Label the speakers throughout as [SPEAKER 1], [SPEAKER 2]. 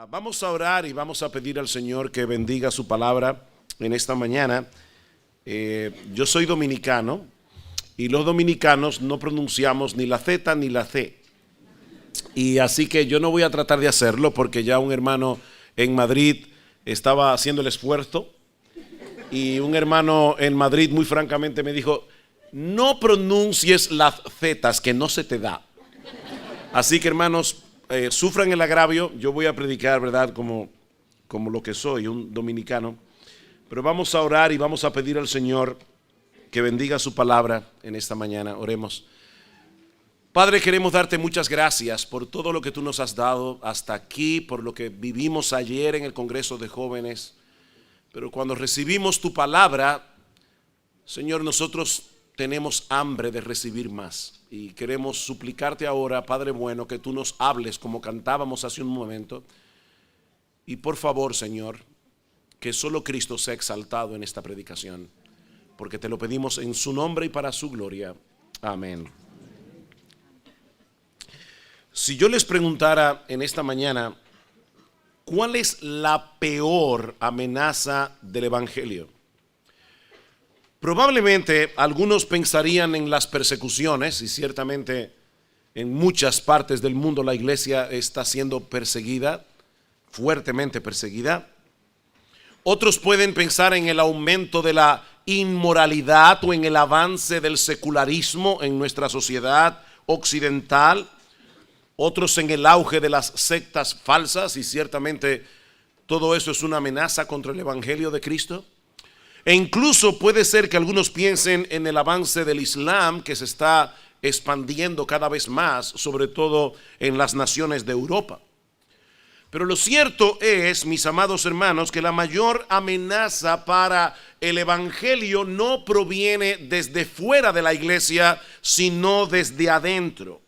[SPEAKER 1] Vamos a orar y vamos a pedir al Señor que bendiga su palabra en esta mañana. Yo soy dominicano y los dominicanos no pronunciamos ni la Z ni la C. Y así que yo no voy a tratar de hacerlo porque ya un hermano en Madrid estaba haciendo el esfuerzo y un hermano en Madrid muy francamente me dijo: no pronuncies las Zetas, que no se te da. Así que, hermanos, sufran el agravio. Yo voy a predicar, ¿verdad?, como lo que soy, un dominicano. Pero vamos a orar y vamos a pedir al Señor que bendiga su palabra en esta mañana. Oremos. Padre, queremos darte muchas gracias por todo lo que tú nos has dado hasta aquí, por lo que vivimos ayer en el Congreso de Jóvenes. Pero cuando recibimos tu palabra, Señor, nosotros tenemos hambre de recibir más. Y queremos suplicarte ahora, Padre bueno, que tú nos hables como cantábamos hace un momento. Y por favor, Señor, que solo Cristo sea exaltado en esta predicación, porque te lo pedimos en su nombre y para su gloria. Amén. Si yo les preguntara en esta mañana, ¿cuál es la peor amenaza del Evangelio? Probablemente algunos pensarían en las persecuciones, y ciertamente en muchas partes del mundo la iglesia está siendo perseguida, fuertemente perseguida. Otros pueden pensar en el aumento de la inmoralidad o en el avance del secularismo en nuestra sociedad occidental. Otros en el auge de las sectas falsas, y ciertamente todo eso es una amenaza contra el Evangelio de Cristo. E incluso puede ser que algunos piensen en el avance del Islam, que se está expandiendo cada vez más, sobre todo en las naciones de Europa. Pero lo cierto es, mis amados hermanos, que la mayor amenaza para el Evangelio no proviene desde fuera de la iglesia, sino desde adentro.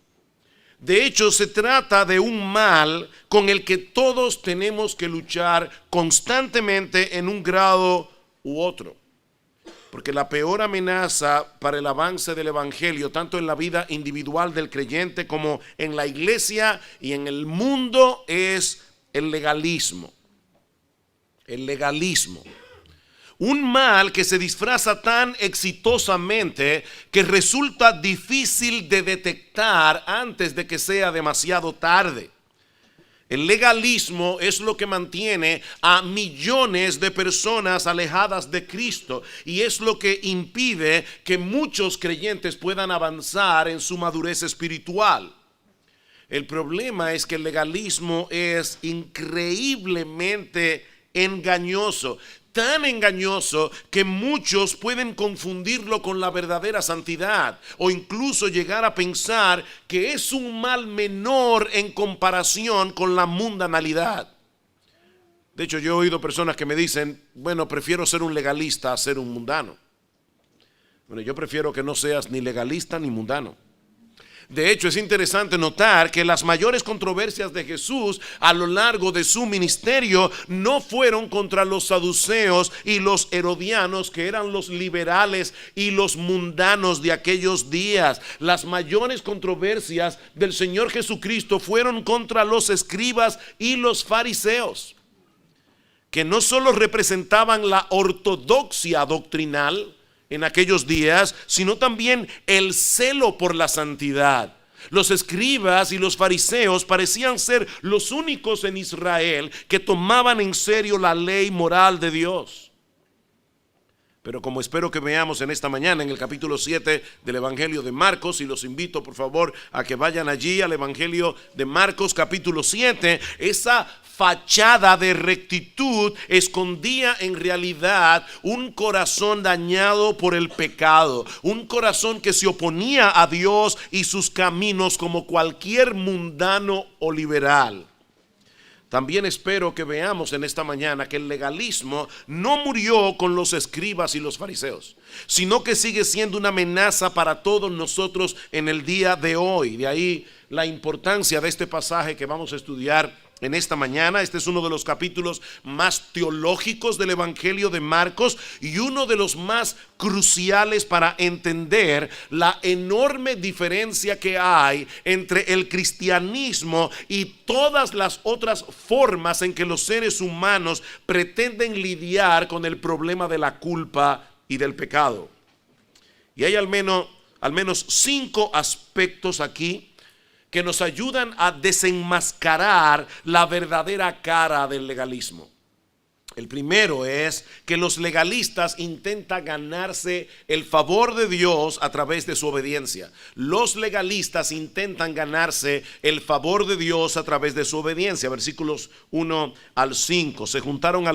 [SPEAKER 1] De hecho, se trata de un mal con el que todos tenemos que luchar constantemente en un grado u otro. Porque la peor amenaza para el avance del Evangelio, tanto en la vida individual del creyente como en la iglesia y en el mundo, es el legalismo. El legalismo. Un mal que se disfraza tan exitosamente que resulta difícil de detectar antes de que sea demasiado tarde. El legalismo es lo que mantiene a millones de personas alejadas de Cristo y es lo que impide que muchos creyentes puedan avanzar en su madurez espiritual. El problema es que el legalismo es increíblemente engañoso. Tan engañoso que muchos pueden confundirlo con la verdadera santidad o incluso llegar a pensar que es un mal menor en comparación con la mundanalidad. De hecho, yo he oído personas que me dicen: bueno, prefiero ser un legalista a ser un mundano. Bueno, yo prefiero que no seas ni legalista ni mundano. De hecho, es interesante notar que las mayores controversias de Jesús a lo largo de su ministerio no fueron contra los saduceos y los herodianos, que eran los liberales y los mundanos de aquellos días. Las mayores controversias del Señor Jesucristo fueron contra los escribas y los fariseos, que no solo representaban la ortodoxia doctrinal en aquellos días, sino también el celo por la santidad. Los escribas y los fariseos parecían ser los únicos en Israel que tomaban en serio la ley moral de Dios. Pero como espero que veamos en esta mañana en el capítulo 7 del Evangelio de Marcos, y los invito por favor a que vayan allí al Evangelio de Marcos capítulo 7, esa fachada de rectitud escondía en realidad un corazón dañado por el pecado, un corazón que se oponía a Dios y sus caminos como cualquier mundano o liberal. También espero que veamos en esta mañana que el legalismo no murió con los escribas y los fariseos, sino que sigue siendo una amenaza para todos nosotros en el día de hoy. De ahí la importancia de este pasaje que vamos a estudiar en esta mañana. Este es uno de los capítulos más teológicos del Evangelio de Marcos y uno de los más cruciales para entender la enorme diferencia que hay entre el cristianismo y todas las otras formas en que los seres humanos pretenden lidiar con el problema de la culpa y del pecado. Y hay al menos 5 aspectos aquí que nos ayudan a desenmascarar la verdadera cara del legalismo. El primero es que los legalistas intentan ganarse el favor de Dios a través de su obediencia. Los legalistas intentan ganarse el favor de Dios a través de su obediencia. Versículos 1 al 5. Se juntaron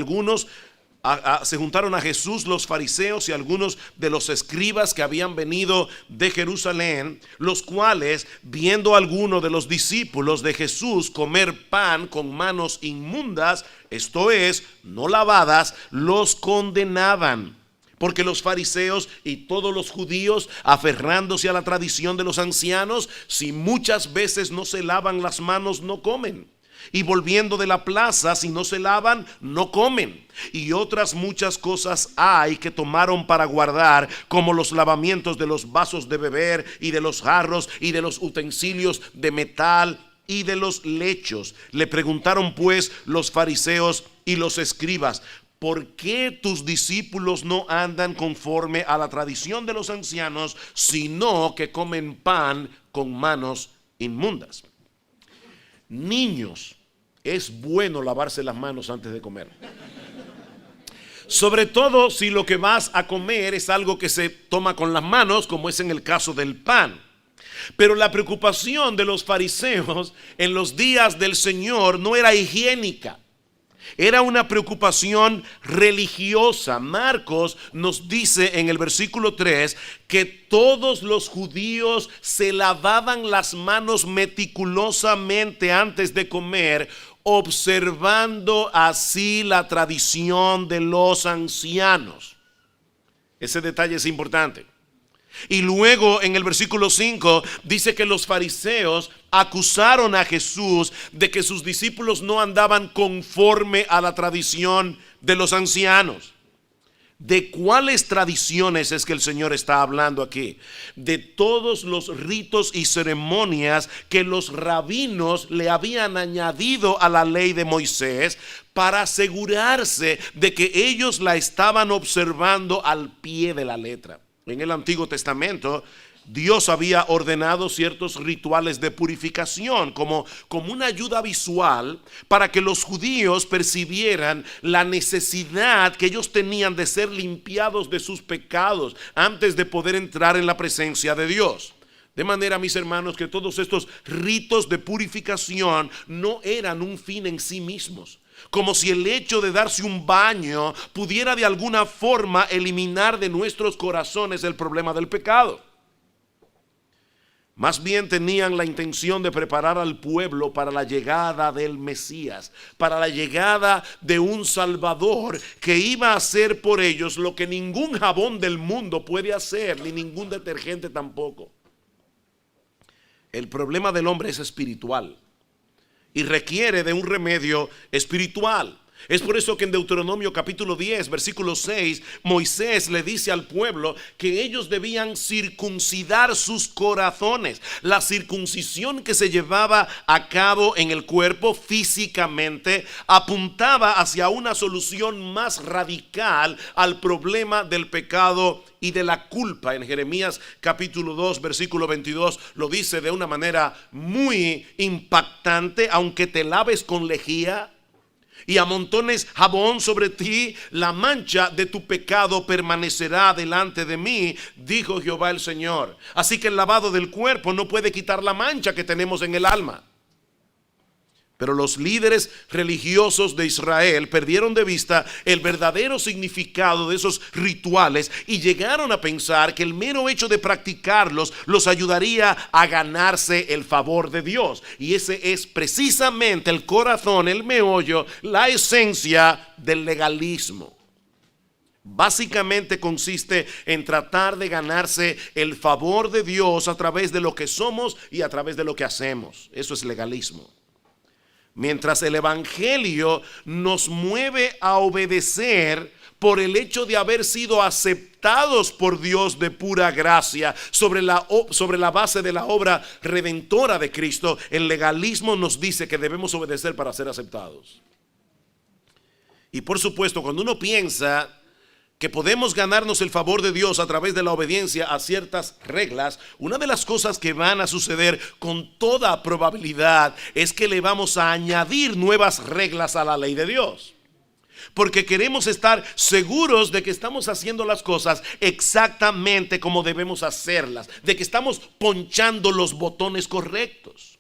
[SPEAKER 1] a Jesús los fariseos y algunos de los escribas que habían venido de Jerusalén, los cuales, viendo a alguno de los discípulos de Jesús comer pan con manos inmundas, esto es, no lavadas, los condenaban. Porque los fariseos y todos los judíos, aferrándose a la tradición de los ancianos, si muchas veces no se lavan las manos, no comen. Y volviendo de la plaza, si no se lavan, no comen. Y otras muchas cosas hay que tomaron para guardar, como los lavamientos de los vasos de beber y de los jarros y de los utensilios de metal y de los lechos. Le preguntaron pues los fariseos y los escribas: ¿por qué tus discípulos no andan conforme a la tradición de los ancianos, sino que comen pan con manos inmundas? Niños, es bueno lavarse las manos antes de comer. Sobre todo si lo que vas a comer es algo que se toma con las manos, como es en el caso del pan. Pero la preocupación de los fariseos en los días del Señor no era higiénica. Era una preocupación religiosa. Marcos nos dice en el versículo 3 que todos los judíos se lavaban las manos meticulosamente antes de comer, observando así la tradición de los ancianos. Ese detalle es importante. Y luego en el versículo 5 dice que los fariseos acusaron a Jesús de que sus discípulos no andaban conforme a la tradición de los ancianos. ¿De cuáles tradiciones es que el Señor está hablando aquí? De todos los ritos y ceremonias que los rabinos le habían añadido a la ley de Moisés para asegurarse de que ellos la estaban observando al pie de la letra. En el Antiguo Testamento, Dios había ordenado ciertos rituales de purificación como una ayuda visual para que los judíos percibieran la necesidad que ellos tenían de ser limpiados de sus pecados antes de poder entrar en la presencia de Dios. De manera, mis hermanos, que todos estos ritos de purificación no eran un fin en sí mismos. Como si el hecho de darse un baño pudiera de alguna forma eliminar de nuestros corazones el problema del pecado. Más bien tenían la intención de preparar al pueblo para la llegada del Mesías, para la llegada de un Salvador que iba a hacer por ellos lo que ningún jabón del mundo puede hacer, ni ningún detergente tampoco. El problema del hombre es espiritual y requiere de un remedio espiritual. Es por eso que en Deuteronomio capítulo 10, versículo 6, Moisés le dice al pueblo que ellos debían circuncidar sus corazones. La circuncisión que se llevaba a cabo en el cuerpo físicamente apuntaba hacia una solución más radical al problema del pecado y de la culpa. En Jeremías capítulo 2, versículo 22 lo dice de una manera muy impactante: aunque te laves con lejía y amontones jabón sobre ti, la mancha de tu pecado permanecerá delante de mí, dijo Jehová el Señor. Así que el lavado del cuerpo no puede quitar la mancha que tenemos en el alma. Pero los líderes religiosos de Israel perdieron de vista el verdadero significado de esos rituales y llegaron a pensar que el mero hecho de practicarlos los ayudaría a ganarse el favor de Dios. Y ese es precisamente el corazón, el meollo, la esencia del legalismo. Básicamente consiste en tratar de ganarse el favor de Dios a través de lo que somos y a través de lo que hacemos. Eso es legalismo. Mientras el evangelio nos mueve a obedecer por el hecho de haber sido aceptados por Dios de pura gracia sobre la base de la obra redentora de Cristo, el legalismo nos dice que debemos obedecer para ser aceptados. Y por supuesto, cuando uno piensa que podemos ganarnos el favor de Dios a través de la obediencia a ciertas reglas, una de las cosas que van a suceder con toda probabilidad es que le vamos a añadir nuevas reglas a la ley de Dios. Porque queremos estar seguros de que estamos haciendo las cosas exactamente como debemos hacerlas, de que estamos ponchando los botones correctos.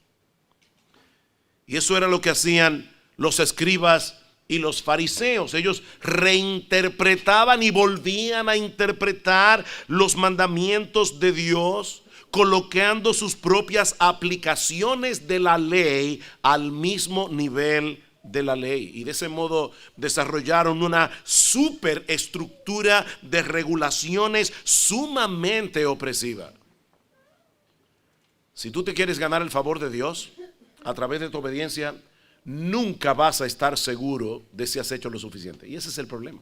[SPEAKER 1] Y eso era lo que hacían los escribas y los fariseos. Ellos reinterpretaban y volvían a interpretar los mandamientos de Dios, colocando sus propias aplicaciones de la ley al mismo nivel de la ley, y de ese modo desarrollaron una superestructura de regulaciones sumamente opresiva. Si tú te quieres ganar el favor de Dios a través de tu obediencia, nunca vas a estar seguro de si has hecho lo suficiente, y ese es el problema.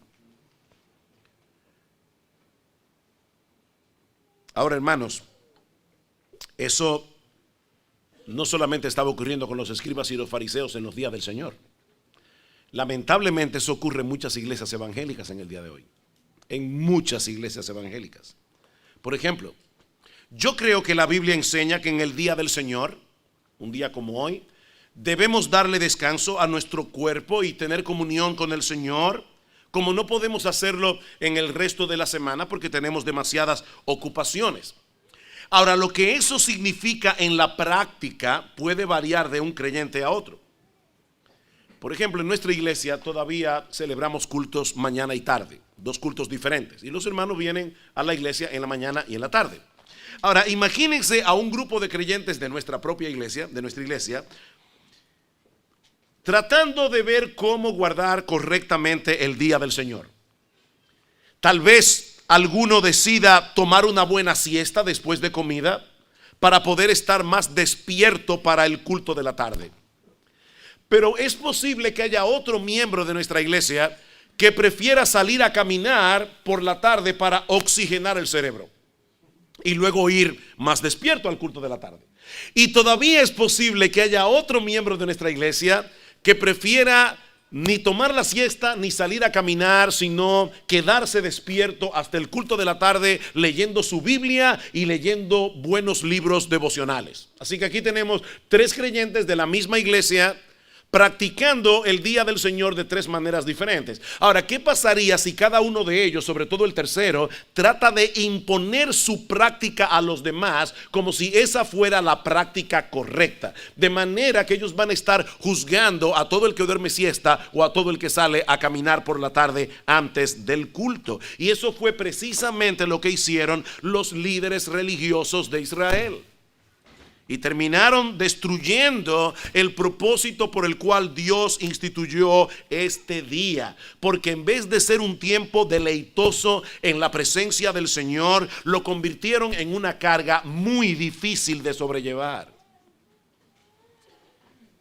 [SPEAKER 1] Ahora, hermanos, eso no solamente estaba ocurriendo con los escribas y los fariseos en los días del Señor. Lamentablemente eso ocurre en muchas iglesias evangélicas en el día de hoy. En muchas iglesias evangélicas. Por ejemplo, yo creo que la Biblia enseña que en el día del Señor, un día como hoy, debemos darle descanso a nuestro cuerpo y tener comunión con el Señor, como no podemos hacerlo en el resto de la semana porque tenemos demasiadas ocupaciones. Ahora, lo que eso significa en la práctica puede variar de un creyente a otro. Por ejemplo, en nuestra iglesia todavía celebramos cultos mañana y tarde, dos cultos diferentes, y los hermanos vienen a la iglesia en la mañana y en la tarde. Ahora, imagínense a un grupo de creyentes de nuestra propia iglesia, de nuestra iglesia, tratando de ver cómo guardar correctamente el día del Señor. Tal vez alguno decida tomar una buena siesta después de comida para poder estar más despierto para el culto de la tarde. Pero es posible que haya otro miembro de nuestra iglesia que prefiera salir a caminar por la tarde para oxigenar el cerebro y luego ir más despierto al culto de la tarde. Y todavía es posible que haya otro miembro de nuestra iglesia que prefiera ni tomar la siesta ni salir a caminar, sino quedarse despierto hasta el culto de la tarde leyendo su Biblia y leyendo buenos libros devocionales. Así que aquí tenemos tres creyentes de la misma iglesia practicando el día del Señor de tres maneras diferentes. Ahora, ¿qué pasaría si cada uno de ellos, sobre todo el tercero, trata de imponer su práctica a los demás como si esa fuera la práctica correcta? De manera que ellos van a estar juzgando a todo el que duerme siesta o a todo el que sale a caminar por la tarde antes del culto. Y eso fue precisamente lo que hicieron los líderes religiosos de Israel. Y terminaron destruyendo el propósito por el cual Dios instituyó este día. Porque en vez de ser un tiempo deleitoso en la presencia del Señor, lo convirtieron en una carga muy difícil de sobrellevar.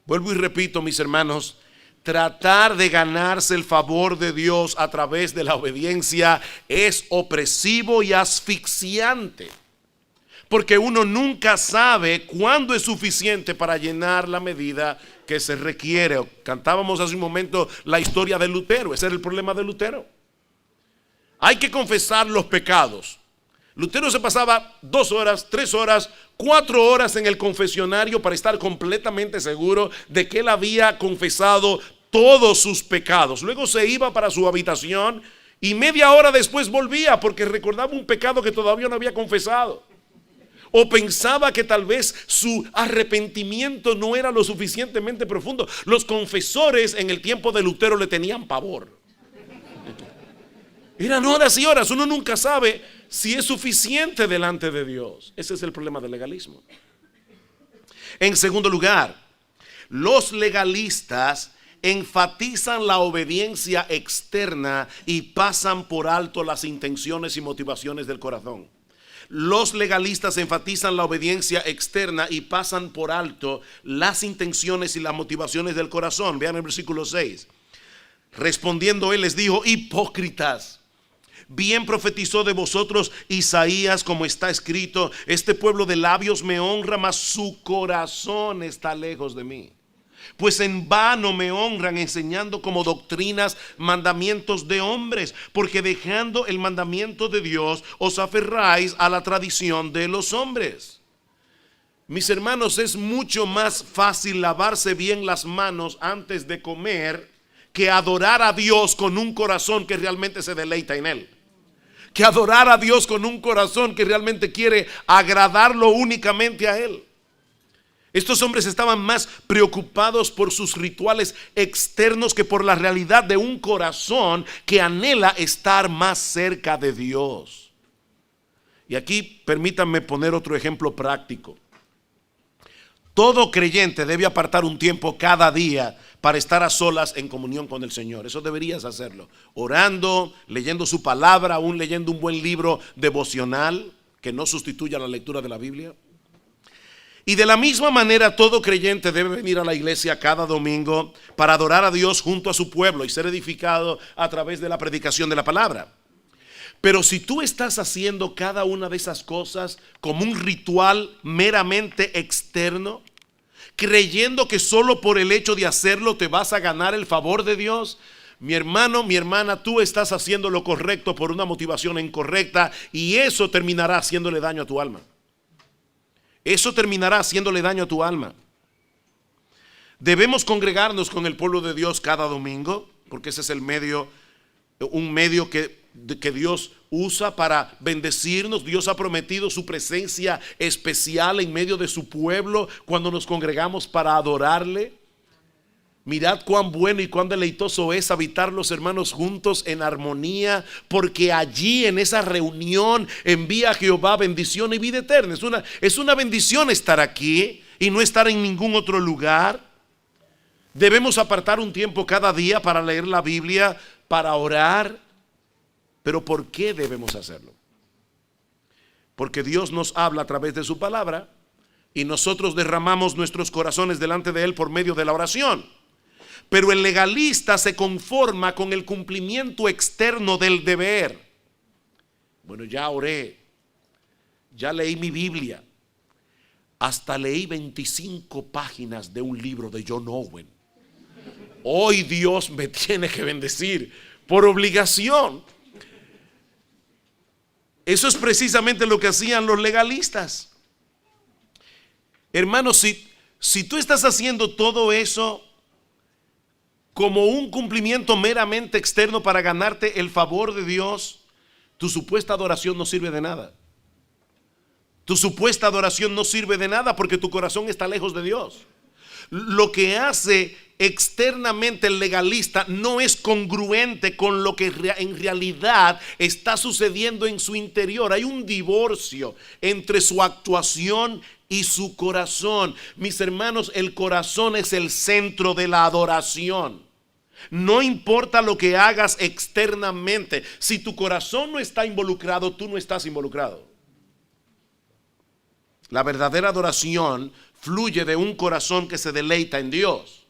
[SPEAKER 1] Vuelvo y repito, mis hermanos, tratar de ganarse el favor de Dios a través de la obediencia es opresivo y asfixiante. Porque uno nunca sabe cuándo es suficiente para llenar la medida que se requiere. Cantábamos hace un momento la historia de Lutero. Ese era el problema de Lutero. Hay que confesar los pecados. Lutero se pasaba 2 horas, 3 horas, 4 horas en el confesionario para estar completamente seguro de que él había confesado todos sus pecados. Luego se iba para su habitación y media hora después volvía porque recordaba un pecado que todavía no había confesado. O pensaba que tal vez su arrepentimiento no era lo suficientemente profundo. Los confesores en el tiempo de Lutero le tenían pavor. Eran horas y horas. Uno nunca sabe si es suficiente delante de Dios. Ese es el problema del legalismo. En segundo lugar, los legalistas enfatizan la obediencia externa y pasan por alto las intenciones y motivaciones del corazón. Los legalistas enfatizan la obediencia externa y pasan por alto las intenciones y las motivaciones del corazón. Vean el versículo 6. Respondiendo él les dijo: hipócritas, bien profetizó de vosotros Isaías, como está escrito: este pueblo de labios me honra, mas su corazón está lejos de mí. Pues en vano me honran, enseñando como doctrinas mandamientos de hombres, porque dejando el mandamiento de Dios os aferráis a la tradición de los hombres. Mis hermanos, es mucho más fácil lavarse bien las manos antes de comer que adorar a Dios con un corazón que realmente se deleita en Él. Que adorar a Dios con un corazón que realmente quiere agradarlo únicamente a Él. Estos hombres estaban más preocupados por sus rituales externos que por la realidad de un corazón que anhela estar más cerca de Dios. Y aquí permítanme poner otro ejemplo práctico. Todo creyente debe apartar un tiempo cada día para estar a solas en comunión con el Señor. Eso deberías hacerlo. Orando, leyendo su palabra, aún leyendo un buen libro devocional que no sustituya la lectura de la Biblia. Y de la misma manera, todo creyente debe venir a la iglesia cada domingo para adorar a Dios junto a su pueblo y ser edificado a través de la predicación de la palabra. Pero si tú estás haciendo cada una de esas cosas como un ritual meramente externo, creyendo que solo por el hecho de hacerlo te vas a ganar el favor de Dios, mi hermano, mi hermana, tú estás haciendo lo correcto por una motivación incorrecta, y eso terminará haciéndole daño a tu alma. Eso terminará haciéndole daño a tu alma. Debemos congregarnos con el pueblo de Dios cada domingo, porque ese es el medio, un medio que Dios usa para bendecirnos. Dios ha prometido su presencia especial en medio de su pueblo cuando nos congregamos para adorarle. Mirad cuán bueno y cuán deleitoso es habitar los hermanos juntos en armonía, porque allí en esa reunión envía Jehová bendición y vida eterna. Es una bendición estar aquí y no estar en ningún otro lugar. Debemos apartar un tiempo cada día para leer la Biblia, para orar. Pero ¿por qué debemos hacerlo? Porque Dios nos habla a través de su palabra y nosotros derramamos nuestros corazones delante de Él por medio de la oración. Pero el legalista se conforma con el cumplimiento externo del deber. Bueno, ya oré, ya leí mi Biblia, hasta leí 25 páginas de un libro de John Owen. Hoy Dios me tiene que bendecir por obligación. Eso es precisamente lo que hacían los legalistas. Hermanos, si tú estás haciendo todo eso como un cumplimiento meramente externo para ganarte el favor de Dios, tu supuesta adoración no sirve de nada. Tu supuesta adoración no sirve de nada porque tu corazón está lejos de Dios. Lo que hace externamente el legalista no es congruente con lo que en realidad está sucediendo en su interior. Hay un divorcio entre su actuación y su corazón. Mis hermanos, el corazón es el centro de la adoración. No importa lo que hagas externamente, si tu corazón no está involucrado, tú no estás involucrado. La verdadera adoración fluye de un corazón que se deleita en Dios,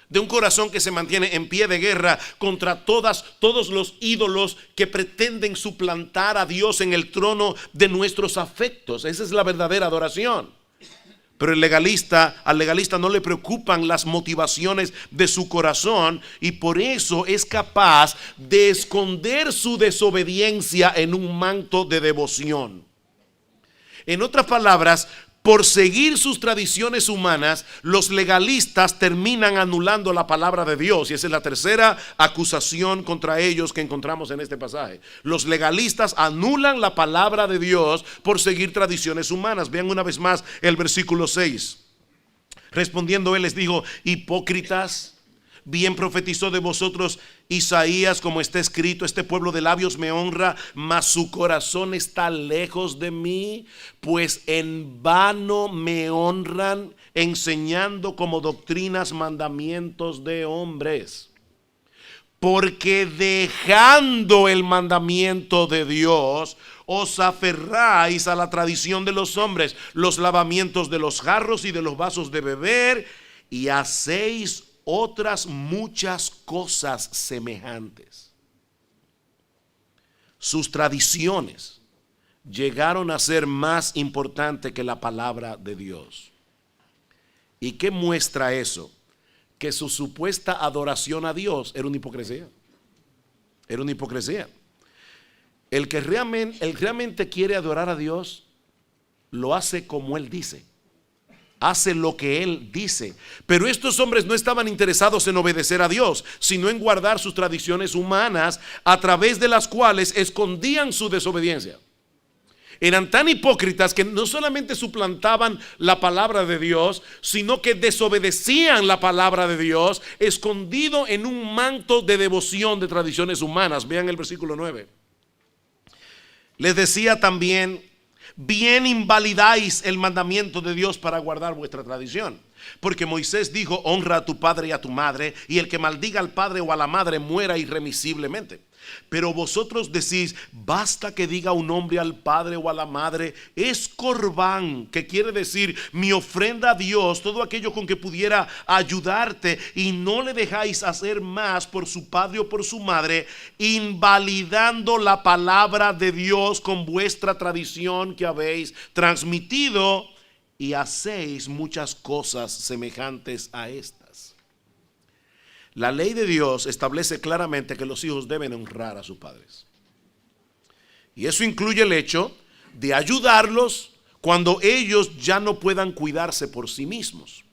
[SPEAKER 1] de un corazón que se mantiene en pie de guerra contra todos los ídolos que pretenden suplantar a Dios en el trono de nuestros afectos. Esa es la verdadera adoración. Pero al legalista no le preocupan las motivaciones de su corazón, y por eso es capaz de esconder su desobediencia en un manto de devoción. En otras palabras, por seguir sus tradiciones humanas, los legalistas terminan anulando la palabra de Dios. Y esa es la tercera acusación contra ellos que encontramos en este pasaje. Los legalistas anulan la palabra de Dios por seguir tradiciones humanas. Vean una vez más el versículo 6. Respondiendo él les dijo: hipócritas, bien profetizó de vosotros Isaías, como está escrito: este pueblo de labios me honra, mas su corazón está lejos de mí. Pues en vano me honran, enseñando como doctrinas mandamientos de hombres. Porque dejando el mandamiento de Dios, os aferráis a la tradición de los hombres, los lavamientos de los jarros y de los vasos de beber, y hacéis otras muchas cosas semejantes. Sus tradiciones llegaron a ser más importantes que la palabra de Dios. ¿Y qué muestra eso? Que su supuesta adoración a Dios era una hipocresía. Era una hipocresía. El que realmente quiere adorar a Dios, lo hace como Él dice. Hace lo que Él dice. Pero estos hombres no estaban interesados en obedecer a Dios, sino en guardar sus tradiciones humanas, a través de las cuales escondían su desobediencia. Eran tan hipócritas que no solamente suplantaban la palabra de Dios, sino que desobedecían la palabra de Dios, escondido en un manto de devoción de tradiciones humanas. Vean el versículo 9. Les decía también: bien invalidáis el mandamiento de Dios para guardar vuestra tradición. Porque Moisés dijo: honra a tu padre y a tu madre, y el que maldiga al padre o a la madre muera irremisiblemente. Pero vosotros decís: basta que diga un hombre al padre o a la madre, es corbán, que quiere decir mi ofrenda a Dios, todo aquello con que pudiera ayudarte, y no le dejáis hacer más por su padre o por su madre, invalidando la palabra de Dios con vuestra tradición que habéis transmitido, y hacéis muchas cosas semejantes a estas. La ley de Dios establece claramente que los hijos deben honrar a sus padres. Y eso incluye el hecho de ayudarlos cuando ellos ya no puedan cuidarse por sí mismos.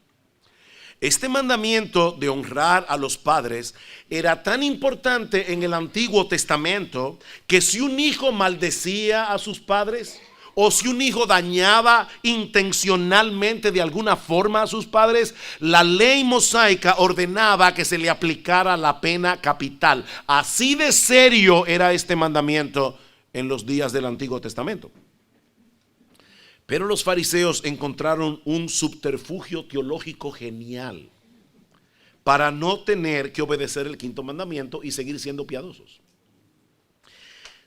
[SPEAKER 1] Este mandamiento de honrar a los padres era tan importante en el Antiguo Testamento que si un hijo maldecía a sus padres, o si un hijo dañaba intencionalmente de alguna forma a sus padres, la ley mosaica ordenaba que se le aplicara la pena capital. Así de serio era este mandamiento en los días del Antiguo Testamento. Pero los fariseos encontraron un subterfugio teológico genial para no tener que obedecer el quinto mandamiento y seguir siendo piadosos.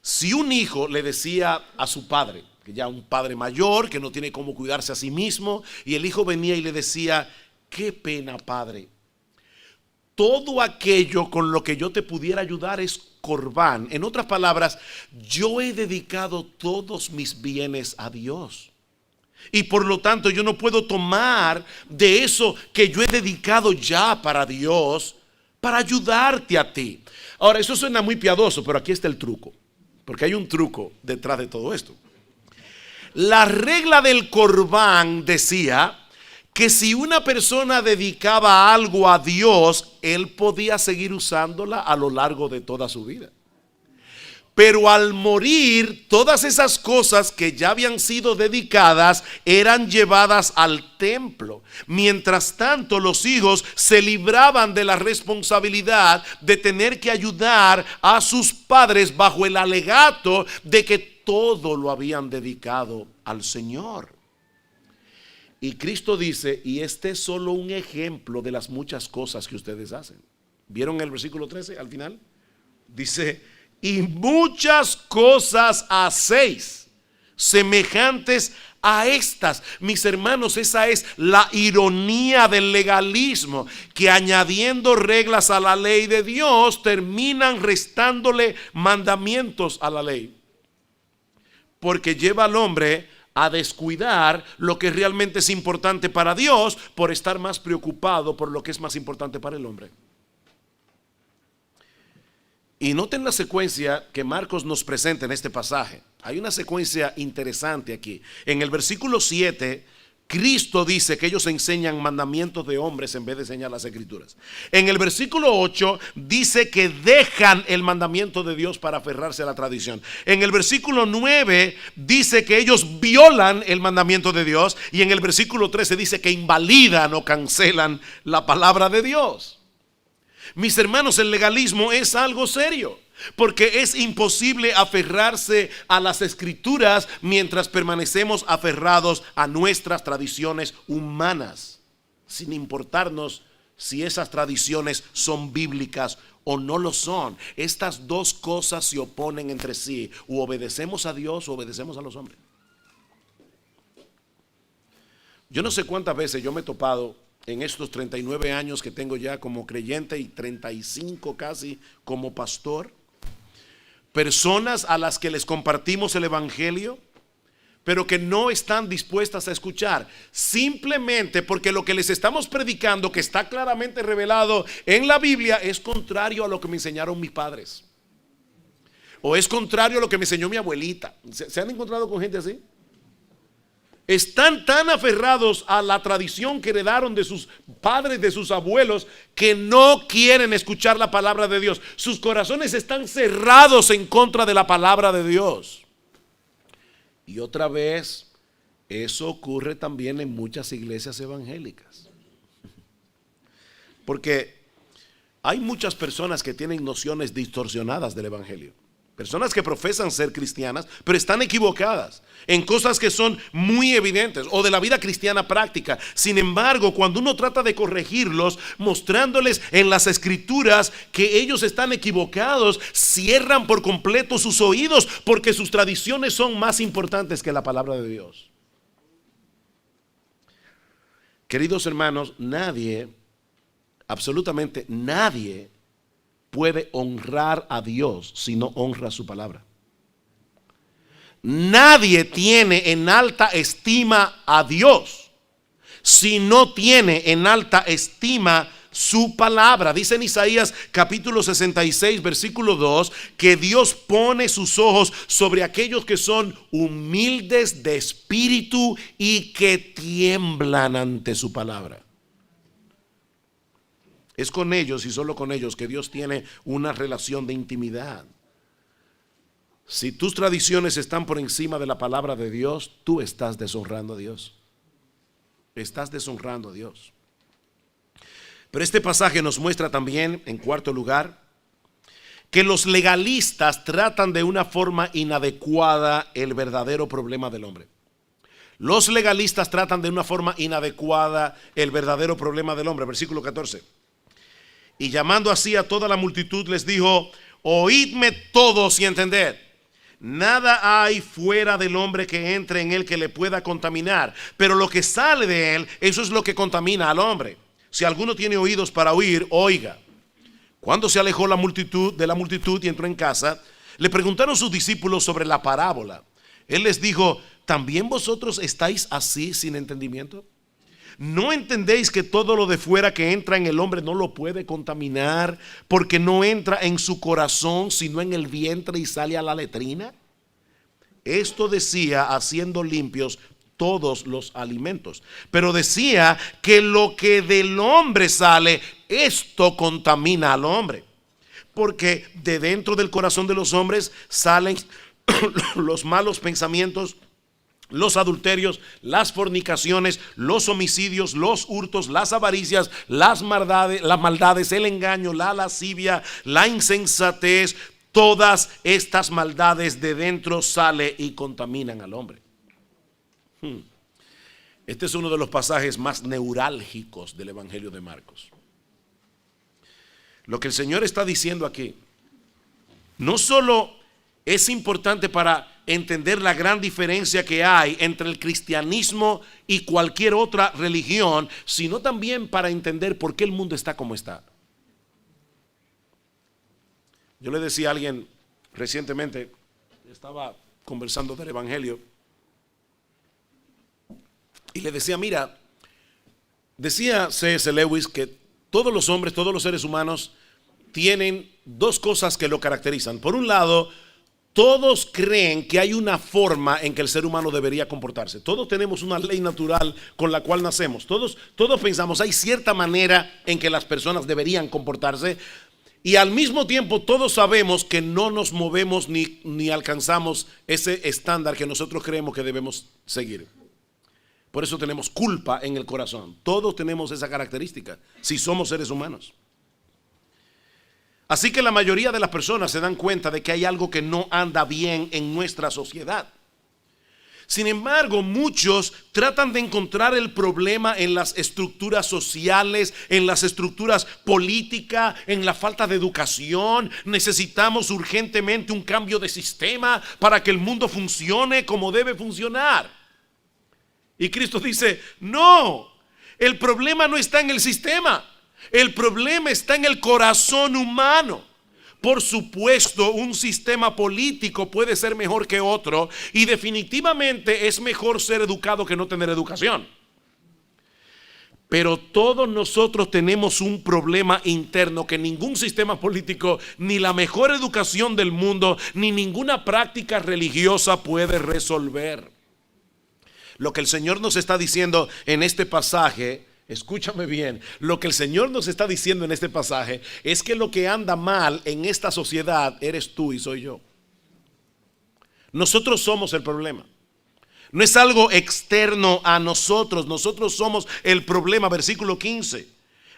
[SPEAKER 1] Si un hijo le decía a su padre, que ya un padre mayor, que no tiene cómo cuidarse a sí mismo, y el hijo venía y le decía: qué pena, padre, todo aquello con lo que yo te pudiera ayudar es corbán. En otras palabras, yo he dedicado todos mis bienes a Dios, y por lo tanto yo no puedo tomar de eso que yo he dedicado ya para Dios para ayudarte a ti. Ahora, eso suena muy piadoso, pero aquí está el truco, porque hay un truco detrás de todo esto. La regla del corbán decía que si una persona dedicaba algo a Dios, él podía seguir usándola a lo largo de toda su vida. Pero al morir, todas esas cosas que ya habían sido dedicadas eran llevadas al templo. Mientras tanto, los hijos se libraban de la responsabilidad de tener que ayudar a sus padres bajo el alegato de que todo lo habían dedicado al Señor. Y Cristo dice, y este es solo un ejemplo de las muchas cosas que ustedes hacen. ¿Vieron el versículo 13 al final? Dice: y muchas cosas hacéis semejantes a estas. Mis hermanos, esa es la ironía del legalismo, que añadiendo reglas a la ley de Dios terminan restándole mandamientos a la ley, porque lleva al hombre a descuidar lo que realmente es importante para Dios por estar más preocupado por lo que es más importante para el hombre. Y noten la secuencia que Marcos nos presenta en este pasaje. Hay una secuencia interesante aquí. En el versículo 7, Cristo dice que ellos enseñan mandamientos de hombres en vez de enseñar las escrituras. En el versículo 8 dice que dejan el mandamiento de Dios para aferrarse a la tradición. En el versículo 9 dice que ellos violan el mandamiento de Dios. Y en el versículo 13 dice que invalidan o cancelan la palabra de Dios. Mis hermanos, el legalismo es algo serio, porque es imposible aferrarse a las escrituras mientras permanecemos aferrados a nuestras tradiciones humanas, sin importarnos si esas tradiciones son bíblicas o no lo son. Estas dos cosas se oponen entre sí. O obedecemos a Dios o obedecemos a los hombres. Yo no sé cuántas veces yo me he topado en estos 39 años que tengo ya como creyente y 35 casi como pastor, personas a las que les compartimos el evangelio, pero que no están dispuestas a escuchar, simplemente porque lo que les estamos predicando, que está claramente revelado en la Biblia, es contrario a lo que me enseñaron mis padres, o es contrario a lo que me enseñó mi abuelita. ¿Se han encontrado con gente así? Están tan aferrados a la tradición que heredaron de sus padres, de sus abuelos, que no quieren escuchar la palabra de Dios. Sus corazones están cerrados en contra de la palabra de Dios. Y otra vez, eso ocurre también en muchas iglesias evangélicas. Porque hay muchas personas que tienen nociones distorsionadas del evangelio. Personas que profesan ser cristianas, pero están equivocadas en cosas que son muy evidentes, o de la vida cristiana práctica. Sin embargo, cuando uno trata de corregirlos, mostrándoles en las escrituras que ellos están equivocados, cierran por completo sus oídos, porque sus tradiciones son más importantes que la palabra de Dios. Queridos hermanos, nadie, absolutamente nadie, puede honrar a Dios si no honra su palabra. Nadie tiene en alta estima a Dios si no tiene en alta estima su palabra. Dice en Isaías capítulo 66 versículo 2 que Dios pone sus ojos sobre aquellos que son humildes de espíritu y que tiemblan ante su palabra. Es con ellos y solo con ellos que Dios tiene una relación de intimidad. Si tus tradiciones están por encima de la palabra de Dios, tú estás deshonrando a Dios. Estás deshonrando a Dios. Pero este pasaje nos muestra también, en cuarto lugar, que los legalistas tratan de una forma inadecuada el verdadero problema del hombre. Los legalistas tratan de una forma inadecuada el verdadero problema del hombre. Versículo 14. Y llamando así a toda la multitud les dijo: oídme todos y entended. Nada hay fuera del hombre que entre en él que le pueda contaminar, pero lo que sale de él, eso es lo que contamina al hombre. Si alguno tiene oídos para oír, oiga. Cuando se alejó la multitud y entró en casa, le preguntaron sus discípulos sobre la parábola. Él les dijo: ¿también vosotros estáis así sin entendimiento? ¿No entendéis que todo lo de fuera que entra en el hombre no lo puede contaminar, porque no entra en su corazón sino en el vientre y sale a la letrina? Esto decía haciendo limpios todos los alimentos, pero decía que lo que del hombre sale, esto contamina al hombre, porque de dentro del corazón de los hombres salen los malos pensamientos, los adulterios, las fornicaciones, los homicidios, los hurtos, las avaricias, las maldades, el engaño, la lascivia, la insensatez. Todas estas maldades de dentro salen y contaminan al hombre. Este es uno de los pasajes más neurálgicos del Evangelio de Marcos. Lo que el Señor está diciendo aquí no solo es importante para entender la gran diferencia que hay entre el cristianismo y cualquier otra religión, sino también para entender por qué el mundo está como está. Yo le decía a alguien recientemente, estaba conversando del evangelio, y le decía: mira, decía C.S. Lewis que todos los hombres, todos los seres humanos tienen dos cosas que lo caracterizan. Por un lado, todos creen que hay una forma en que el ser humano debería comportarse. Todos tenemos una ley natural con la cual nacemos. Todos pensamos, hay cierta manera en que las personas deberían comportarse. Y al mismo tiempo todos sabemos que no nos movemos ni alcanzamos ese estándar que nosotros creemos que debemos seguir. Por eso tenemos culpa en el corazón. Todos tenemos esa característica si somos seres humanos. Así que la mayoría de las personas se dan cuenta de que hay algo que no anda bien en nuestra sociedad. Sin embargo, muchos tratan de encontrar el problema en las estructuras sociales, en las estructuras políticas, en la falta de educación. Necesitamos urgentemente un cambio de sistema para que el mundo funcione como debe funcionar. Y Cristo dice, no, el problema no está en el sistema, el problema está en el corazón humano. Por supuesto, un sistema político puede ser mejor que otro y definitivamente es mejor ser educado que no tener educación. Pero todos nosotros tenemos un problema interno que ningún sistema político, ni la mejor educación del mundo, ni ninguna práctica religiosa puede resolver. Lo que el Señor nos está diciendo en este pasaje, escúchame bien, lo que el Señor nos está diciendo en este pasaje es que lo que anda mal en esta sociedad eres tú y soy yo. Nosotros somos el problema. No es algo externo a nosotros, nosotros somos el problema. Versículo 15.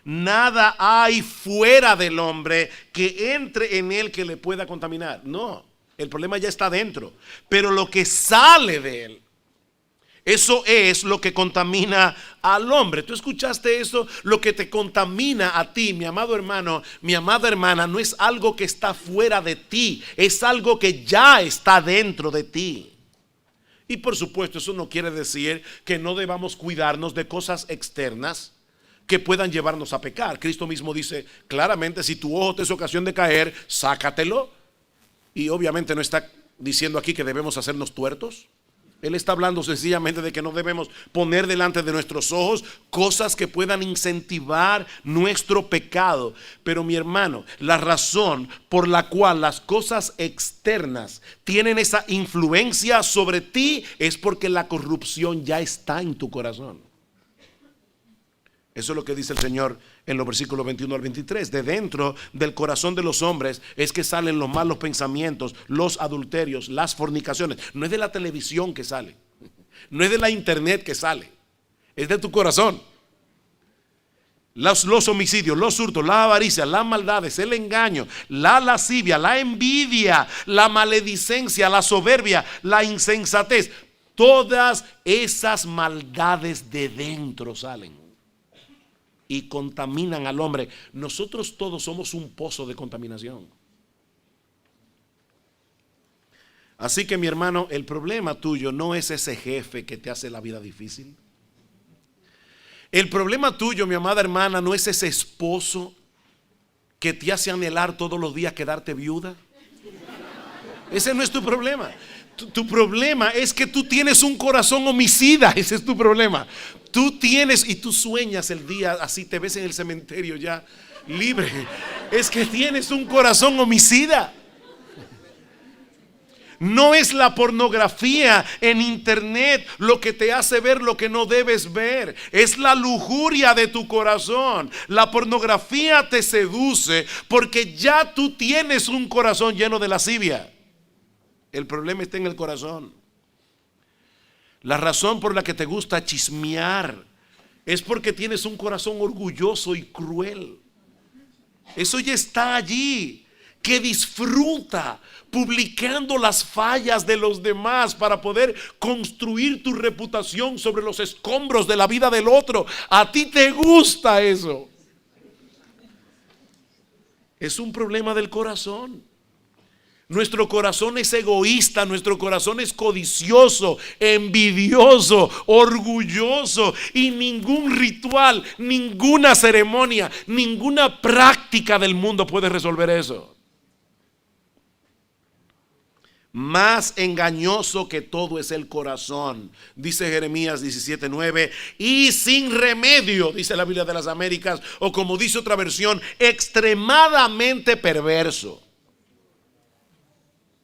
[SPEAKER 1] Nada hay fuera del hombre que entre en él que le pueda contaminar. No, el problema ya está dentro, pero lo que sale de él, eso es lo que contamina al hombre. ¿Tú escuchaste eso? Lo que te contamina a ti, mi amado hermano, mi amada hermana, no es algo que está fuera de ti, es algo que ya está dentro de ti. Y por supuesto, eso no quiere decir que no debamos cuidarnos de cosas externas que puedan llevarnos a pecar. Cristo mismo dice claramente, si tu ojo te es ocasión de caer, sácatelo. Y obviamente no está diciendo aquí que debemos hacernos tuertos. Él está hablando sencillamente de que no debemos poner delante de nuestros ojos cosas que puedan incentivar nuestro pecado. Pero mi hermano, la razón por la cual las cosas externas tienen esa influencia sobre ti es porque la corrupción ya está en tu corazón. Eso es lo que dice el Señor en los versículos 21 al 23. De dentro del corazón de los hombres es que salen los malos pensamientos, los adulterios, las fornicaciones. No es de la televisión que sale, no es de la internet que sale, es de tu corazón. Los homicidios, los hurtos, la avaricia, las maldades, el engaño, la lascivia, la envidia, la maledicencia, la soberbia, la insensatez. Todas esas maldades de dentro salen y contaminan al hombre. Nosotros todos somos un pozo de contaminación. Así que mi hermano, el problema tuyo no es ese jefe que te hace la vida difícil. El problema tuyo, mi amada hermana, no es ese esposo que te hace anhelar todos los días quedarte viuda. Ese no es tu problema. Tu problema es que tú tienes un corazón homicida. Ese es tu problema. Tú tienes y tú sueñas el día así, te ves en el cementerio ya libre. Es que tienes un corazón homicida. No es la pornografía en internet lo que te hace ver lo que no debes ver. Es la lujuria de tu corazón. La pornografía te seduce porque ya tú tienes un corazón lleno de lascivia. El problema está en el corazón. La razón por la que te gusta chismear es porque tienes un corazón orgulloso y cruel. Eso ya está allí, que disfruta publicando las fallas de los demás para poder construir tu reputación sobre los escombros de la vida del otro. A ti te gusta eso. Es un problema del corazón. Nuestro corazón es egoísta, nuestro corazón es codicioso, envidioso, orgulloso, y ningún ritual, ninguna ceremonia, ninguna práctica del mundo puede resolver eso. Más engañoso que todo es el corazón, dice Jeremías 17:9, y sin remedio, dice la Biblia de las Américas, o como dice otra versión, extremadamente perverso.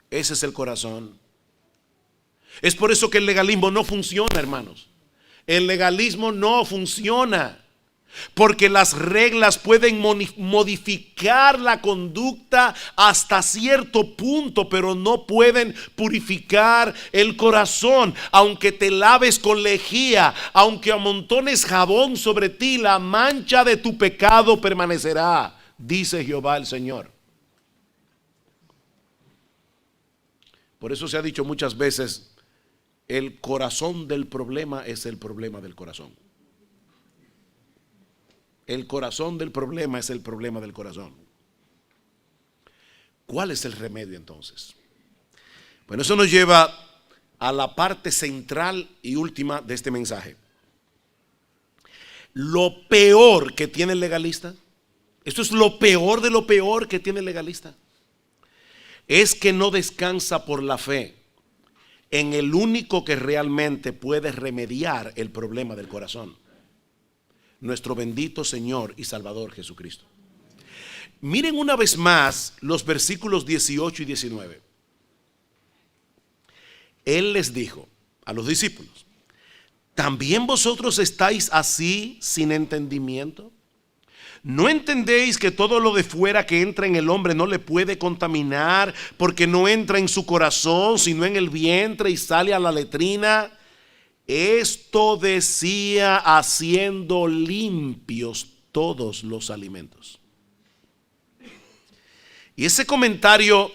[SPEAKER 1] Ese es el corazón. Es por eso que el legalismo no funciona, hermanos. El legalismo no funciona, porque las reglas pueden modificar la conducta hasta cierto punto, pero no pueden purificar el corazón. Aunque te laves con lejía, aunque amontones jabón sobre ti, la mancha de tu pecado permanecerá, dice Jehová el Señor. Por eso se ha dicho muchas veces el corazón del problema es el problema del corazón. El corazón del problema es el problema del corazón. ¿Cuál es el remedio entonces? Bueno, eso nos lleva a la parte central y última de este mensaje. Lo peor que tiene el legalista, esto es lo peor de lo peor que tiene el legalista, es que no descansa por la fe en el único que realmente puede remediar el problema del corazón, nuestro bendito Señor y Salvador Jesucristo. Miren una vez más los versículos 18 y 19. Él les dijo a los discípulos: ¿también vosotros estáis así sin entendimiento? ¿No entendéis que todo lo de fuera que entra en el hombre no le puede contaminar, porque no entra en su corazón, sino en el vientre y sale a la letrina? Esto decía haciendo limpios todos los alimentos. Y ese comentario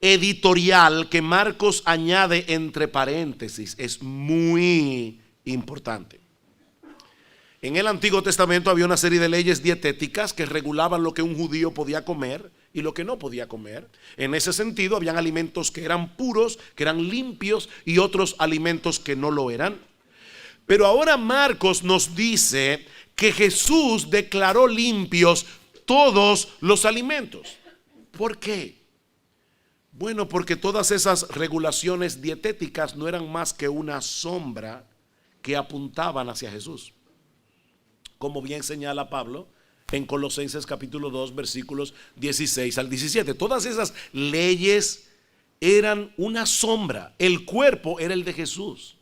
[SPEAKER 1] editorial que Marcos añade entre paréntesis es muy importante. En el Antiguo Testamento había una serie de leyes dietéticas que regulaban lo que un judío podía comer y lo que no podía comer. En ese sentido, habían alimentos que eran puros, que eran limpios, y otros alimentos que no lo eran. Pero ahora Marcos nos dice que Jesús declaró limpios todos los alimentos. ¿Por qué? Bueno, porque todas esas regulaciones dietéticas no eran más que una sombra que apuntaban hacia Jesús. Como bien señala Pablo en Colosenses capítulo 2 versículos 16 al 17. Todas esas leyes eran una sombra. El cuerpo era el de Jesús,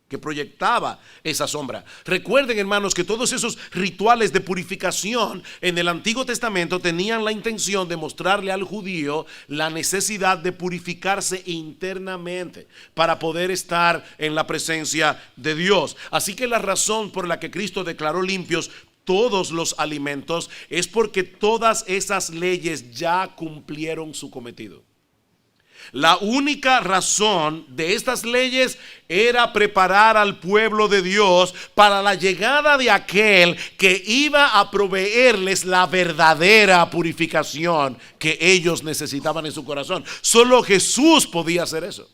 [SPEAKER 1] que proyectaba esa sombra. Recuerden, hermanos, que todos esos rituales de purificación en el Antiguo Testamento tenían la intención de mostrarle al judío la necesidad de purificarse internamente para poder estar en la presencia de Dios. Así que la razón por la que Cristo declaró limpios todos los alimentos es porque todas esas leyes ya cumplieron su cometido. La única razón de estas leyes era preparar al pueblo de Dios para la llegada de aquel que iba a proveerles la verdadera purificación que ellos necesitaban en su corazón. Solo Jesús podía hacer eso.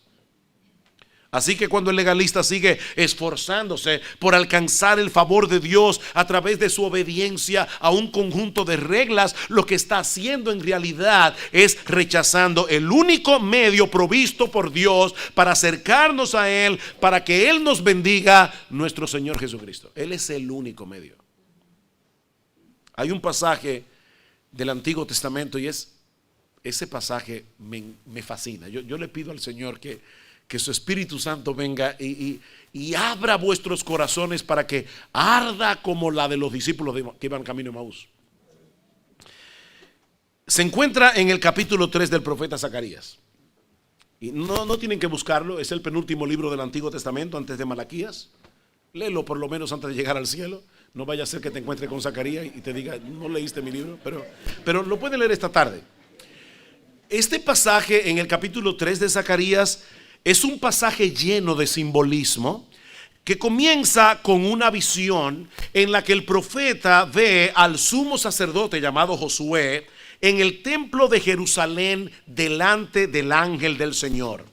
[SPEAKER 1] Así que cuando el legalista sigue esforzándose por alcanzar el favor de Dios a través de su obediencia a un conjunto de reglas, lo que está haciendo en realidad es rechazando el único medio provisto por Dios para acercarnos a Él, para que Él nos bendiga, nuestro Señor Jesucristo. Él es el único medio. Hay un pasaje del Antiguo Testamento y ese pasaje me fascina. Yo le pido al Señor que su Espíritu Santo venga y abra vuestros corazones para que arda como la de los discípulos que iban camino a Maús. Se encuentra en el capítulo 3 del profeta Zacarías. Y no tienen que buscarlo, es el penúltimo libro del Antiguo Testamento antes de Malaquías. Léelo por lo menos antes de llegar al cielo. No vaya a ser que te encuentres con Zacarías y te diga: no leíste mi libro, pero lo pueden leer esta tarde. Este pasaje en el capítulo 3 de Zacarías es un pasaje lleno de simbolismo que comienza con una visión en la que el profeta ve al sumo sacerdote llamado Josué en el templo de Jerusalén delante del ángel del Señor.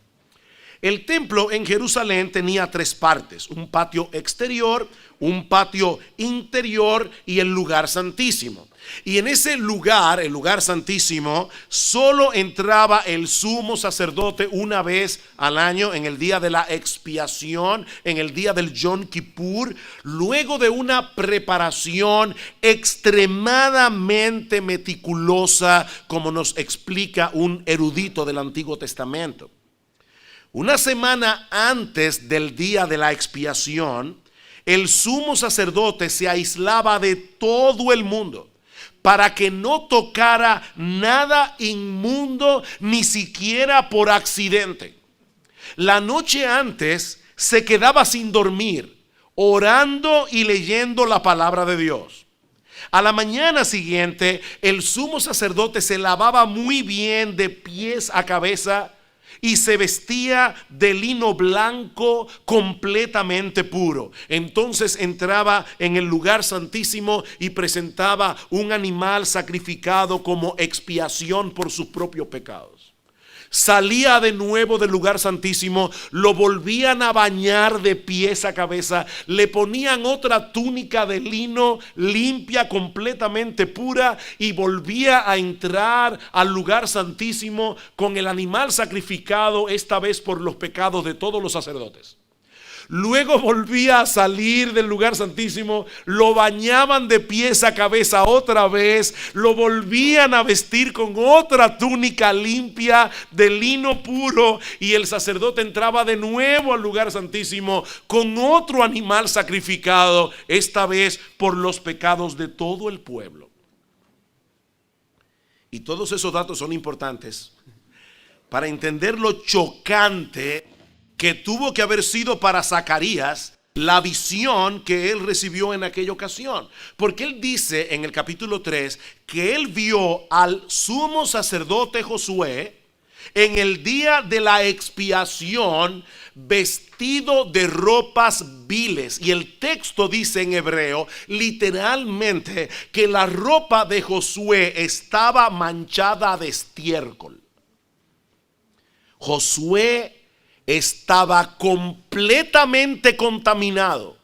[SPEAKER 1] El templo en Jerusalén tenía 3 partes: un patio exterior, un patio interior y el lugar santísimo. Y en ese lugar, el lugar santísimo, solo entraba el sumo sacerdote una vez al año, en el día de la expiación, en el día del Yom Kippur, luego de una preparación extremadamente meticulosa, como nos explica un erudito del Antiguo Testamento. Una semana antes del día de la expiación, el sumo sacerdote se aislaba de todo el mundo para que no tocara nada inmundo, ni siquiera por accidente. La noche antes se quedaba sin dormir, orando y leyendo la palabra de Dios. A la mañana siguiente, el sumo sacerdote se lavaba muy bien de pies a cabeza y se vestía de lino blanco completamente puro. Entonces entraba en el lugar santísimo y presentaba un animal sacrificado como expiación por sus propios pecados. Salía de nuevo del lugar santísimo, lo volvían a bañar de pies a cabeza, le ponían otra túnica de lino limpia, completamente pura, y volvía a entrar al lugar santísimo con el animal sacrificado, esta vez por los pecados de todos los sacerdotes. Luego volvía a salir del lugar santísimo, lo bañaban de pies a cabeza otra vez, lo volvían a vestir con otra túnica limpia de lino puro, y el sacerdote entraba de nuevo al lugar santísimo con otro animal sacrificado, esta vez por los pecados de todo el pueblo. Y todos esos datos son importantes para entender lo chocante que tuvo que haber sido para Zacarías la visión que él recibió en aquella ocasión. Porque él dice en el capítulo 3 que él vio al sumo sacerdote Josué en el día de la expiación vestido de ropas viles. Y el texto dice en hebreo literalmente que la ropa de Josué estaba manchada de estiércol. Josué estaba completamente contaminado,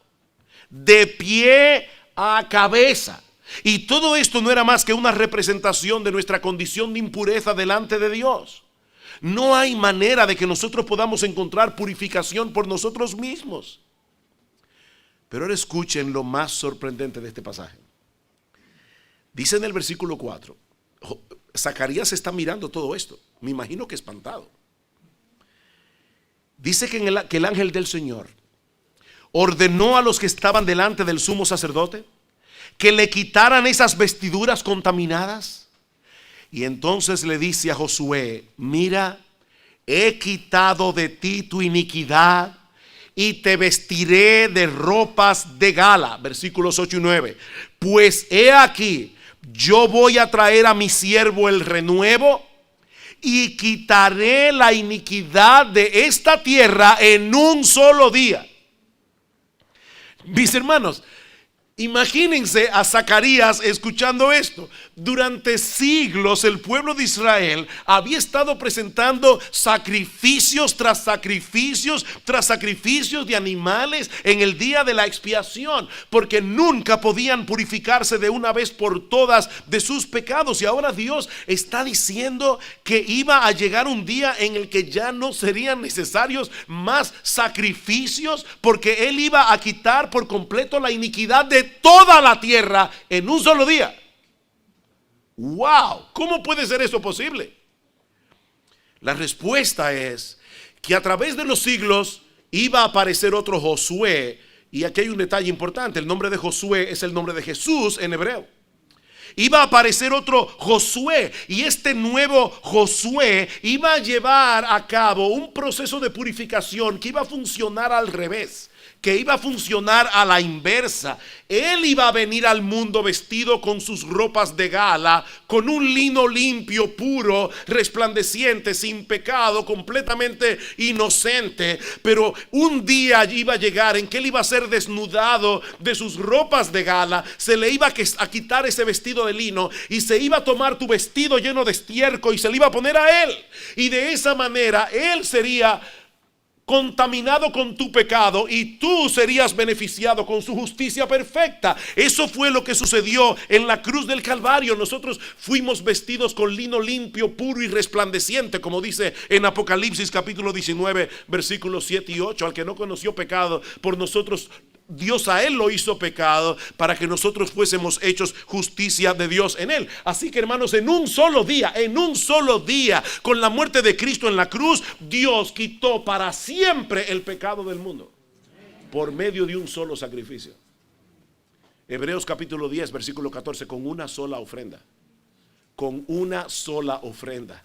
[SPEAKER 1] de pie a cabeza. Y todo esto no era más que una representación de nuestra condición de impureza delante de Dios. No hay manera de que nosotros podamos encontrar purificación por nosotros mismos. Pero ahora escuchen lo más sorprendente de este pasaje. Dice en el versículo 4, Zacarías está mirando todo esto, me imagino que espantado. Dice que el ángel del Señor ordenó a los que estaban delante del sumo sacerdote que le quitaran esas vestiduras contaminadas. Y entonces le dice a Josué: mira, he quitado de ti tu iniquidad y te vestiré de ropas de gala. Versículos 8 y 9. Pues he aquí, yo voy a traer a mi siervo el renuevo y quitaré la iniquidad de esta tierra en un solo día. Mis hermanos, imagínense a Zacarías escuchando esto. Durante siglos el pueblo de Israel había estado presentando sacrificios tras sacrificios tras sacrificios de animales en el día de la expiación, porque nunca podían purificarse de una vez por todas de sus pecados. Y ahora Dios está diciendo que iba a llegar un día en el que ya no serían necesarios más sacrificios, porque Él iba a quitar por completo la iniquidad de toda la tierra en un solo día. ¡Wow! ¿Cómo puede ser eso posible? La respuesta es que a través de los siglos iba a aparecer otro Josué. Y aquí hay un detalle importante: el nombre de Josué es el nombre de Jesús en hebreo. Iba a aparecer otro Josué, y este nuevo Josué iba a llevar a cabo un proceso de purificación que iba a funcionar al revés, que iba a funcionar a la inversa. Él iba a venir al mundo vestido con sus ropas de gala, con un lino limpio, puro, resplandeciente, sin pecado, completamente inocente. Pero un día iba a llegar en que él iba a ser desnudado de sus ropas de gala, se le iba a quitar ese vestido de lino y se iba a tomar tu vestido lleno de estiércol y se le iba a poner a él. Y de esa manera él sería contaminado con tu pecado y tú serías beneficiado con su justicia perfecta. Eso fue lo que sucedió en la cruz del Calvario. Nosotros fuimos vestidos con lino limpio, puro y resplandeciente, como dice en Apocalipsis capítulo 19 versículos 7 y 8. Al que no conoció pecado, por nosotros Dios a él lo hizo pecado, para que nosotros fuésemos hechos justicia de Dios en él. Así que, hermanos, en un solo día, con la muerte de Cristo en la cruz, Dios quitó para siempre el pecado del mundo por medio de un solo sacrificio. Hebreos capítulo 10 versículo 14: con una sola ofrenda,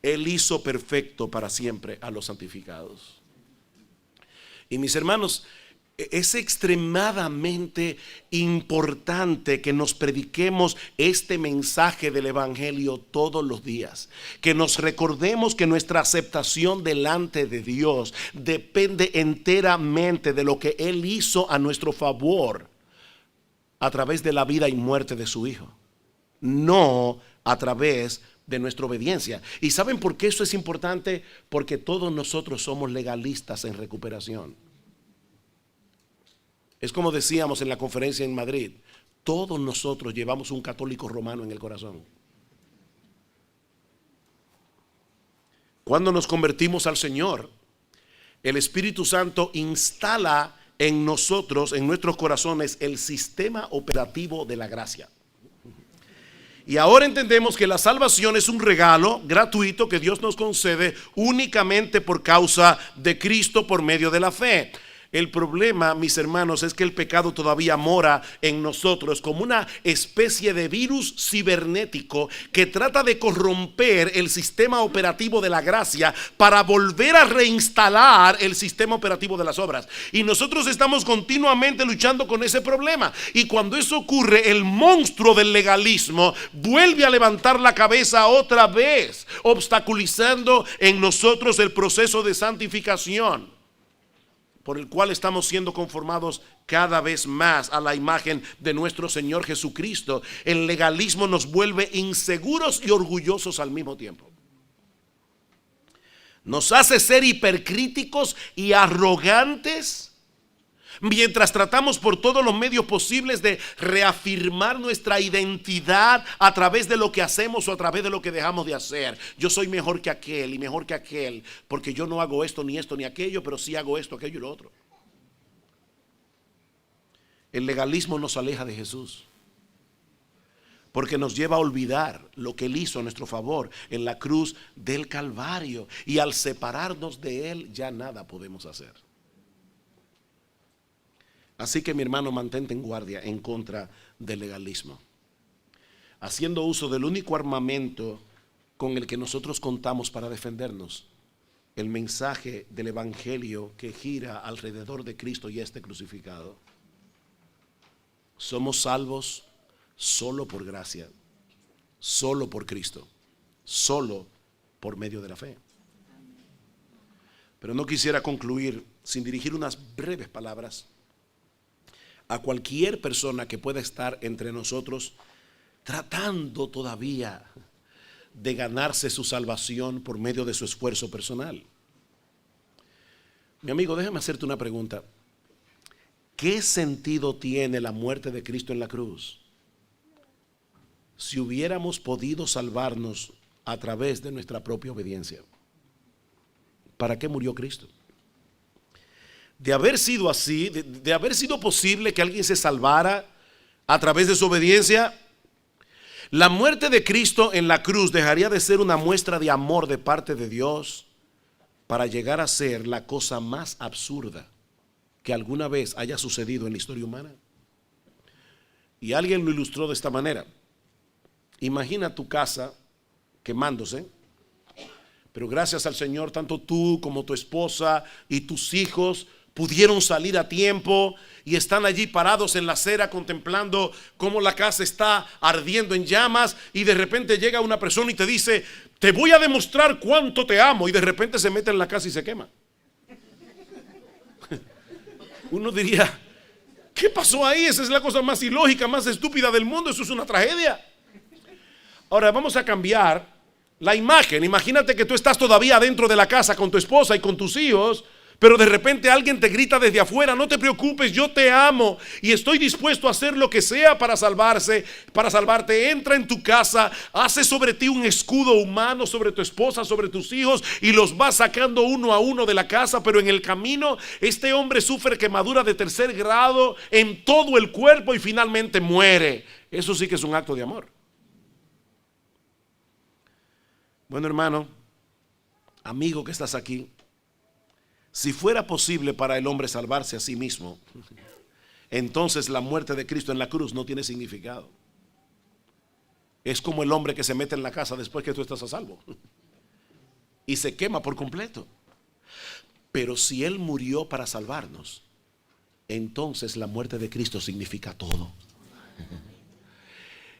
[SPEAKER 1] Él hizo perfecto para siempre a los santificados. Y mis hermanos, Es extremadamente importante que nos prediquemos este mensaje del Evangelio todos los días. Que nos recordemos que nuestra aceptación delante de Dios depende enteramente de lo que Él hizo a nuestro favor a través de la vida y muerte de su Hijo, no a través de nuestra obediencia. ¿Y saben por qué eso es importante? Porque todos nosotros somos legalistas en recuperación. Es como decíamos en la conferencia en Madrid, todos nosotros llevamos un católico romano en el corazón. Cuando nos convertimos al Señor, el Espíritu Santo instala en nosotros, en nuestros corazones, el sistema operativo de la gracia. Y ahora entendemos que la salvación es un regalo gratuito que Dios nos concede únicamente por causa de Cristo por medio de la fe. El problema, mis hermanos, es que el pecado todavía mora en nosotros como una especie de virus cibernético que trata de corromper el sistema operativo de la gracia para volver a reinstalar el sistema operativo de las obras. Y nosotros estamos continuamente luchando con ese problema. Y cuando eso ocurre, el monstruo del legalismo vuelve a levantar la cabeza otra vez, obstaculizando en nosotros el proceso de santificación, por el cual estamos siendo conformados cada vez más a la imagen de nuestro Señor Jesucristo. El legalismo nos vuelve inseguros y orgullosos al mismo tiempo. Nos hace ser hipercríticos y arrogantes, mientras tratamos por todos los medios posibles de reafirmar nuestra identidad a través de lo que hacemos o a través de lo que dejamos de hacer. Yo soy mejor que aquel y mejor que aquel, porque yo no hago esto ni aquello, pero sí hago esto, aquello y lo otro. El legalismo nos aleja de Jesús, porque nos lleva a olvidar lo que Él hizo a nuestro favor en la cruz del Calvario, y al separarnos de Él ya nada podemos hacer. Así que, mi hermano, mantente en guardia en contra del legalismo, haciendo uso del único armamento con el que nosotros contamos para defendernos: el mensaje del Evangelio que gira alrededor de Cristo y este crucificado. Somos salvos solo por gracia, solo por Cristo, solo por medio de la fe. Pero no quisiera concluir sin dirigir unas breves palabras a cualquier persona que pueda estar entre nosotros tratando todavía de ganarse su salvación por medio de su esfuerzo personal. Mi amigo, déjame hacerte una pregunta. ¿Qué sentido tiene la muerte de Cristo en la cruz si hubiéramos podido salvarnos a través de nuestra propia obediencia? ¿Para qué murió Cristo? De haber sido así, de haber sido posible que alguien se salvara a través de su obediencia, la muerte de Cristo en la cruz dejaría de ser una muestra de amor de parte de Dios para llegar a ser la cosa más absurda que alguna vez haya sucedido en la historia humana. Y alguien lo ilustró de esta manera: imagina tu casa quemándose, pero gracias al Señor tanto tú como tu esposa y tus hijos pudieron salir a tiempo y están allí parados en la acera contemplando cómo la casa está ardiendo en llamas, y de repente llega una persona y te dice: te voy a demostrar cuánto te amo, y de repente se mete en la casa y se quema. Uno diría: ¿qué pasó ahí? Esa es la cosa más ilógica, más estúpida del mundo. Eso es una tragedia. Ahora vamos a cambiar la imagen. Imagínate que tú estás todavía dentro de la casa con tu esposa y con tus hijos, pero de repente alguien te grita desde afuera: no te preocupes, yo te amo y estoy dispuesto a hacer lo que sea para salvarte. Entra en tu casa, hace sobre ti un escudo humano, sobre tu esposa, sobre tus hijos, y los va sacando uno a uno de la casa. Pero en el camino este hombre sufre quemadura de 3er grado en todo el cuerpo y finalmente muere. Eso sí que es un acto de amor. Bueno, hermano, amigo que estás aquí, si fuera posible para el hombre salvarse a sí mismo, entonces la muerte de Cristo en la cruz no tiene significado. Es como el hombre que se mete en la casa después que tú estás a salvo y se quema por completo. Pero si Él murió para salvarnos, entonces la muerte de Cristo significa todo.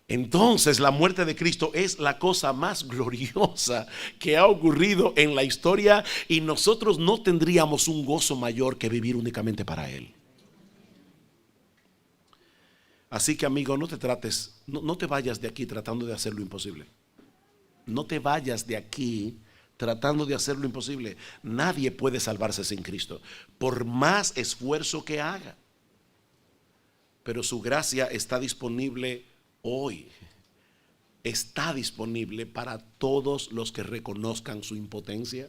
[SPEAKER 1] Entonces la muerte de Cristo es la cosa más gloriosa que ha ocurrido en la historia, y nosotros no tendríamos un gozo mayor que vivir únicamente para Él. Así que, amigo, no te vayas de aquí tratando de hacer lo imposible. No te vayas de aquí tratando de hacer lo imposible. Nadie puede salvarse sin Cristo, por más esfuerzo que haga. Pero su gracia está disponible hoy. Está disponible para todos los que reconozcan su impotencia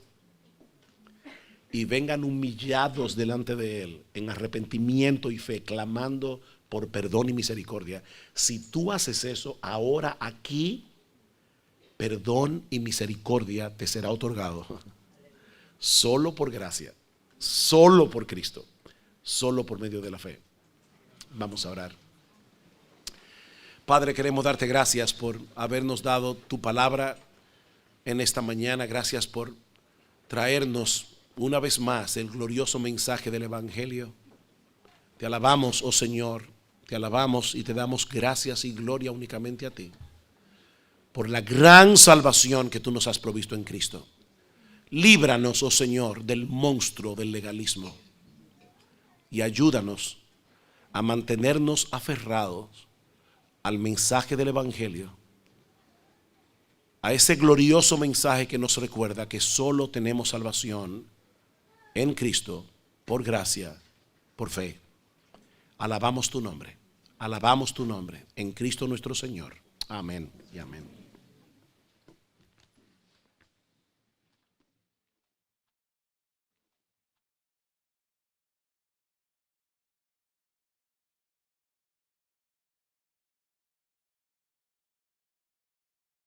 [SPEAKER 1] y vengan humillados delante de Él en arrepentimiento y fe, clamando por perdón y misericordia. Si tú haces eso ahora aquí, perdón y misericordia te será otorgado solo por gracia, solo por Cristo, solo por medio de la fe. Vamos a orar. Padre, queremos darte gracias por habernos dado tu palabra en esta mañana. Gracias por traernos una vez más el glorioso mensaje del Evangelio. Te alabamos, oh Señor, te alabamos y te damos gracias y gloria únicamente a ti por la gran salvación que tú nos has provisto en Cristo. Líbranos, oh Señor, del monstruo del legalismo y ayúdanos a mantenernos aferrados al mensaje del Evangelio, a ese glorioso mensaje que nos recuerda que solo tenemos salvación en Cristo, por gracia, por fe. Alabamos tu nombre en Cristo nuestro Señor. Amén y amén.